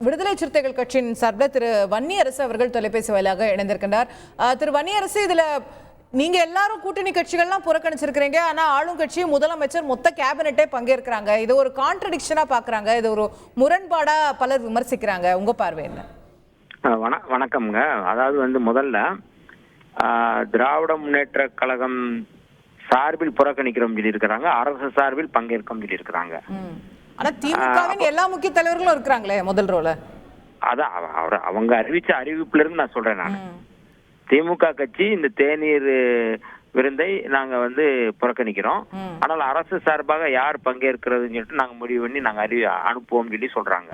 விடுதலை சிறுத்தைகள் கட்சியின் சார்பில் திரு வன்னியரசு அவர்கள் தொலைபேசி வாயிலாக இணைந்திருக்கின்றார். திரு வன்னியரசு, இதுல நீங்க எல்லாரும் கூட்டணி கட்சிகள்லாம் புறக்கணிச்சிருக்கிறீங்க, ஆனா ஆளும் கட்சி முதலமைச்சர் மொத்த கேபினெட்டே பங்கேற்கிறாங்க. இது ஒரு கான்ட்ரடிக்ஷனா பாக்குறாங்க, இது ஒரு முரண்பாடா பலர் விமர்சிக்கிறாங்க. உங்க பார்வை என்ன? வணக்கம்ங்க. அதாவது முதல்ல திராவிட முன்னேற்ற கழகம் சார்பில் புறக்கணிக்கிறோம் சொல்லி இருக்கிறாங்க, அரசு சார்பில் பங்கேற்கும் சொல்லி இருக்கிறாங்க. ஆனா திமுகவின் எல்லா முக்கிய தலைவர்களும் இருக்கிறாங்களே முதல் ரோல. அதான் அவங்க அறிவிச்ச அறிவிப்புல இருந்து நான் சொல்றேன். நான் திமுக கட்சி இந்த தேநீர் விருந்தை நாங்க புறக்கணிக்கிறோம், ஆனால் அரசு சார்பாக யார் பங்கேற்கிறதுன்னு சொல்லிட்டு நாங்க முடிவு பண்ணி நாங்க அனுப்புவோம் சொல்லி சொல்றாங்க.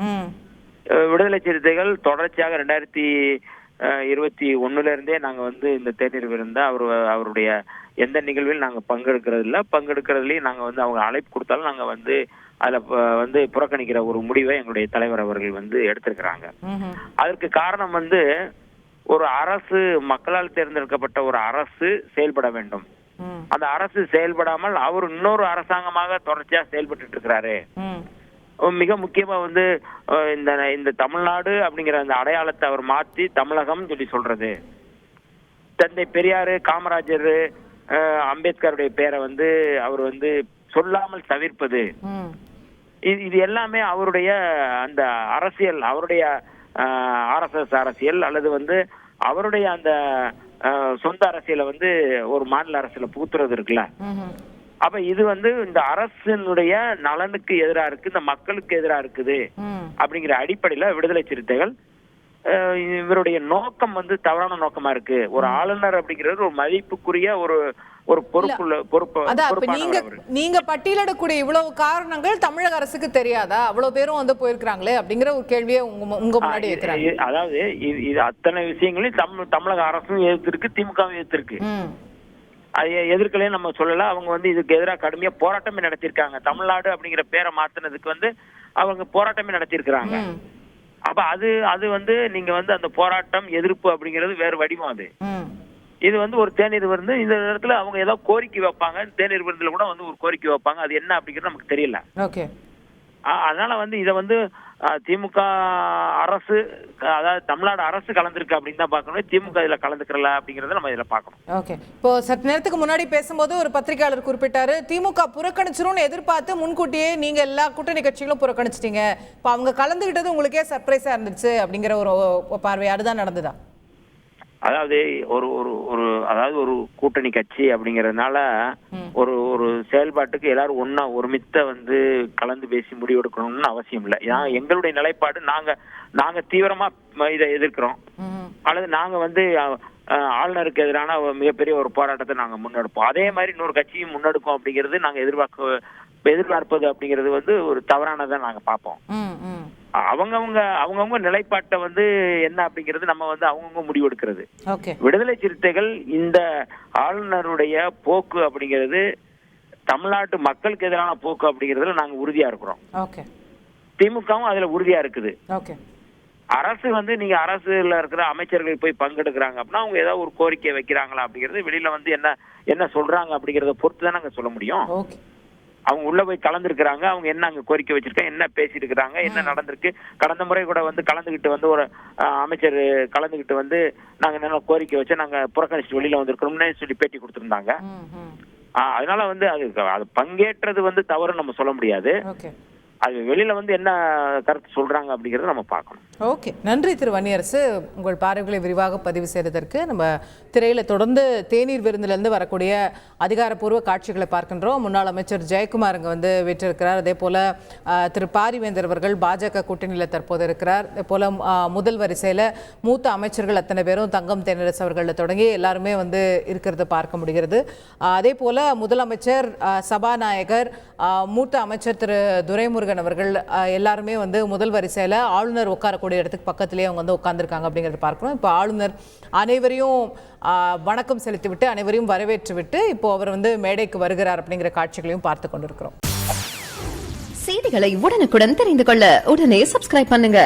விடுதலை சிறுத்தைகள் தொடர்ச்சியாக 2021 இருந்தே நாங்க இந்த தேநீர் விருந்தை அவருடைய எந்த நிகழ்வில் நாங்க பங்கெடுக்கிறதுலயும் நாங்க அவங்க அழைப்பு கொடுத்தாலும் நாங்க அதுல புறக்கணிக்கிற ஒரு முடிவை எங்களுடைய தலைவர் அவர்கள் எடுத்திருக்கிறாங்க. அதற்கு காரணம் ஒரு அரசு, மக்களால் தேர்ந்தெடுக்கப்பட்ட ஒரு அரசு செயல்பட வேண்டும். அந்த அரசு செயல்படாமல் அவர் இன்னொரு அரசாங்கமாக தொடர்ச்சியா செயல்பட்டு இருக்கிறாரு. மிக முக்கியமா இந்த தமிழ்நாடு அப்படிங்கிற அந்த அடையாளத்தை அவர் மாற்றி தமிழகம் சொல்லி சொல்றது, தந்தை பெரியாரு, காமராஜர், அம்பேத்கருடைய பேரை அவர் சொல்லாமல் தவிர்ப்பது, இது எல்லாமே அவருடைய அந்த அரசியல், அவருடைய RSS அரசியல் அல்லது அவருடைய அந்த சொந்த அரசியலை ஒரு மாநில அரசியல புகுத்துறது இருக்குல்ல. அப்ப இது இந்த அரசினுடைய நலனுக்கு எதிரா இருக்கு, இந்த மக்களுக்கு எதிரா இருக்குது அப்படிங்கிற அடிப்படையில விடுதலை சிறுத்தைகள் இவருடைய நோக்கம் தவறான நோக்கமா இருக்கு. ஒரு ஆளுநர் அப்படிங்கிறது ஒரு மதிப்புக்குரிய ஒரு பொறுப்பு. நீங்க பட்டியலிடக்கூடிய இவ்வளவு காரணங்கள் தமிழக அரசுக்கு தெரியாதா? அவ்வளவு பேரும் போயிருக்காங்களே அப்படிங்கிற ஒரு கேள்வியை உங்க முன்னாடி வைக்கிறாங்க. அதாவது இது அத்தனை விஷயங்களையும் தமிழக அரசும் எதிர்த்திருக்கு, திமுகவும் எதிர்த்திருக்கு. அது எதிர்க்கலையும் நம்ம சொல்லல. அவங்க இதுக்கு எதிராக கடுமையா போராட்டமே நடத்திருக்காங்க. தமிழ்நாடு அப்படிங்கிற பேரை மாத்தினதுக்கு அவங்க போராட்டமே நடத்திருக்கிறாங்க. அப்ப அது நீங்க அந்த போராட்டம், எதிர்ப்பு அப்படிங்கிறது வேறு வடிவம். அது இது ஒரு தேநீர் விருந்து. இந்த நேரத்துல அவங்க ஏதோ கோரிக்கை வைப்பாங்க, தேநீர் விருந்துல கூட ஒரு கோரிக்கை வைப்பாங்க. அது என்ன அப்படிங்கிறது நமக்கு தெரியல. அதனால இத திமுக அரசு, அதாவது தமிழ்நாடு அரசு கலந்துருக்கு அப்படின்னு தான் பார்க்கணும். திமுக இதுல கலந்துக்கல அப்படிங்கறத நம்ம இதுல பார்க்கணும். ஓகே. இப்போ சற்று நேரத்துக்கு முன்னாடி பேசும்போது ஒரு பத்திரிகையாளர் குறிப்பிட்டாரு, திமுக புறக்கணிச்சிரும்னு எதிர்பார்த்து முன்கூட்டியே நீங்க எல்லா கூட்டணி கட்சிகளும் புறக்கணிச்சிட்டீங்க, இப்போ அவங்க கலந்துகிட்டது உங்களுக்கே சர்ப்ரைஸா இருந்துச்சு அப்படிங்கிற ஒரு பார்வை. அதுதான் நடந்ததா? அதாவது ஒரு கூட்டணி கட்சி அப்படிங்கறதுனால ஒரு செயல்பாட்டுக்கு எல்லாரும் ஒன்னா ஒருமித்த கலந்து பேசி முடிவெடுக்கணும்னு அவசியம் இல்லை. எங்களுடைய நிலைப்பாடு, நாங்க தீவிரமா இதை எதிர்க்கிறோம், அல்லது நாங்க ஆளுநருக்கு எதிரான மிகப்பெரிய ஒரு போராட்டத்தை நாங்க முன்னெடுப்போம். அதே மாதிரி இன்னொரு கட்சியும் முன்னெடுக்கும் அப்படிங்கிறது நாங்க எதிர்பார்ப்பது அப்படிங்கிறது ஒரு தவறானதான் நாங்க பார்ப்போம். அவங்கவுங்க நிலைப்பாட்டை என்ன அப்படிங்கிறது நம்ம அவங்கவுங்க முடிவெடுக்கிறது. விடுதலை சிறுத்தைகள் இந்த ஆளுநருடைய போக்கு அப்படிங்கிறது தமிழ்நாட்டு மக்களுக்கு எதிரான போக்கு அப்படிங்கிறதுல நாங்க உறுதியா இருக்கிறோம். திமுகவும் அதுல உறுதியா இருக்குது. அரசு நீங்க அரசுல இருக்கிற அமைச்சர்கள் போய் பங்கெடுக்கிறாங்க அப்படின்னா அவங்க ஏதாவது ஒரு கோரிக்கை வைக்கிறாங்களா அப்படிங்கிறது வெளியில என்ன சொல்றாங்க அப்படிங்கறத பொறுத்து தான் நாங்க சொல்ல முடியும். அவங்க உள்ள போய் கலந்துருக்கிறாங்க, அவங்க என்ன அங்க கோரிக்கை வச்சிருக்காங்க, என்ன பேசிட்டு இருக்கிறாங்க, என்ன நடந்திருக்கு. கடந்த முறை கூட கலந்துகிட்டு ஒரு அமைச்சர் கலந்துகிட்டு நாங்க என்ன கோரிக்கை வச்சு நாங்க புறக்கணிச்சு வெளியில வந்திருக்கிறோம்னு சொல்லி பேட்டி கொடுத்திருந்தாங்க. அதனால அது பங்கேற்றது தவறு நம்ம சொல்ல முடியாது. அது வெளியில என்ன கருத்து சொல்றாங்க அப்படிங்கறத நம்ம பார்க்கணும். ஓகே, நன்றி திரு வன்னியரசு. உங்கள் பார்வைகளை விரிவாக பதிவு செய்ததற்கு. நம்ம திரையில தொடர்ந்து தேநீர் விருந்துல இருந்து வரக்கூடிய அதிகாரப்பூர்வ காட்சிகளை பார்க்கின்றோம். முன்னாள் அமைச்சர் ஜெயக்குமார் அங்க வீற்றிருக்கிறார். அதே போல திரு பாரிவேந்தர் அவர்கள் பாஜக கூட்டணியில தற்போது இருக்கிறார். அதே போல முதல் வரிசையில மூத்த அமைச்சர்கள் அத்தனை பேரும், தங்கம் தென்னரசு அவர்கள் தொடங்கி எல்லாருமே இருக்கிறத பார்க்க முடிகிறது. அதே போல முதலமைச்சர், சபாநாயகர், மூத்த அமைச்சர் திரு துரைமுருகன் அவர்கள் எல்லாருமே முதல் வரிசையில ஆளுநர் உட்காரக்கூடிய இடத்துக்கு பக்கத்திலேயே அவங்க உட்கார்ந்துருக்காங்க அப்படிங்கறத பார்க்கணும். இப்போ ஆளுநர் அனைவரையும் வணக்கம் செலுத்திவிட்டு அனைவரையும் வரவேற்று விட்டு இப்போ அவர் மேடைக்கு வருகிறார் அப்படிங்கிற காட்சிகளையும் பார்த்து கொண்டிருக்கிறோம். செய்திகளை உடனுக்குடன் தெரிந்து கொள்ள உடனே சப்ஸ்கிரைப் பண்ணுங்க.